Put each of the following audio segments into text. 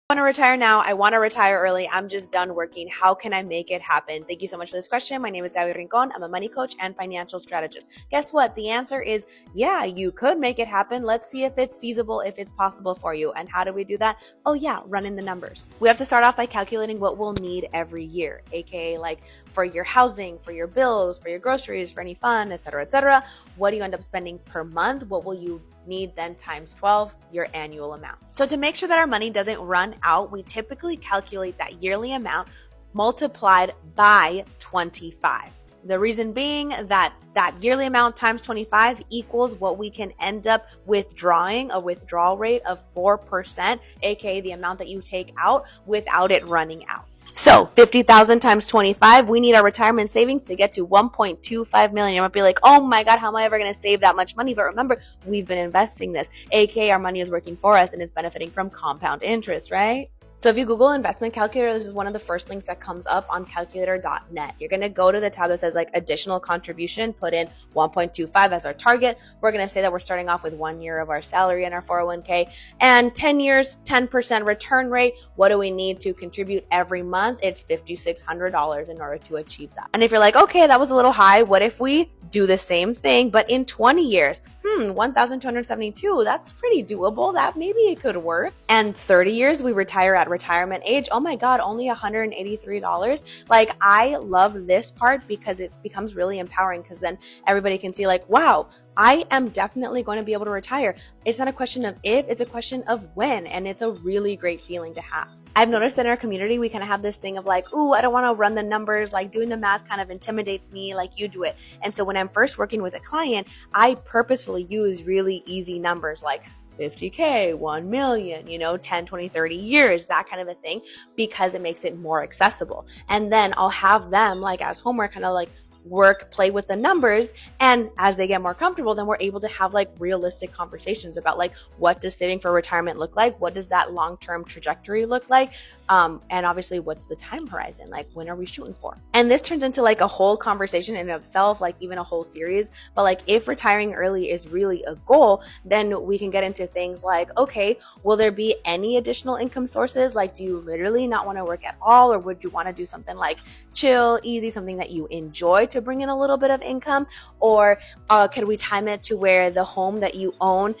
I want to retire now. I want to retire early. I'm just done working. How can I make it happen? Thank you so much for this question. My name is Gaby Rincon. I'm a money coach and financial strategist. Guess what? The answer is yeah, you could make it happen. Let's see if it's feasible, if it's possible for you. And how do we do that? Oh yeah, running the numbers. We have to start off by calculating what we'll need every year, aka like for your housing, for your bills, for your groceries, for any fun, etc., etc. What do you end up spending per month? What will you need then times 12, your annual amount. So to make sure that our money doesn't run out, we typically calculate that yearly amount multiplied by 25. The reason being that yearly amount times 25 equals what we can end up withdrawing, a withdrawal rate of 4%, aka the amount that you take out without it running out. So 50,000 times 25, we need our retirement savings to get to 1.25 million. You might be like, oh my God, how am I ever going to save that much money? But remember, we've been investing this, aka our money is working for us and is benefiting from compound interest, right? So if you Google investment calculator, this is one of the first links that comes up on calculator.net. You're going to go to the tab that says like additional contribution, put in 1.25 as our target. We're going to say that we're starting off with 1 year of our salary in our 401k and 10 years, 10% return rate. What do we need to contribute every month? It's $5,600 in order to achieve that. And if you're like, okay, that was a little high. What if we do the same thing, but in 20 years? 1,272, that's pretty doable. That maybe it could work. And 30 years, we retire at retirement age. Oh my God, only $183. Like, I love this part because it becomes really empowering because then everybody can see like, wow, I am definitely going to be able to retire. It's not a question of if, it's a question of when. And it's a really great feeling to have. I've noticed that in our community, we kind of have this thing of like, ooh, I don't want to run the numbers. Like doing the math kind of intimidates me, like you do it. And so when I'm first working with a client, I purposefully use really easy numbers like 50K, 1 million, 10, 20, 30 years, that kind of a thing, because it makes it more accessible. And then I'll have them like as homework kind of like play with the numbers. And as they get more comfortable, then we're able to have like realistic conversations about like, what does saving for retirement look like? What does that long-term trajectory look like? And obviously what's the time horizon? Like when are we shooting for? And this turns into like a whole conversation in itself, like even a whole series. But like if retiring early is really a goal, then we can get into things like, okay, will there be any additional income sources? Like, do you literally not want to work at all? Or would you want to do something like chill, easy, something that you enjoy to bring in a little bit of income? Or could we time it to where the home that you own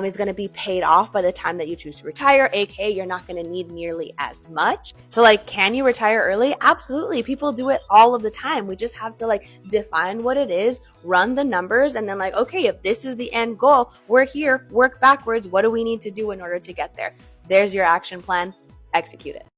is going to be paid off by the time that you choose to retire, aka you're not going to need nearly as much? So like, can you retire early? Absolutely. People do it all of the time. We just have to like define what it is, run the numbers, and then like, okay, if this is the end goal, we're here, work backwards. What do we need to do in order to get there? There's your action plan. Execute it.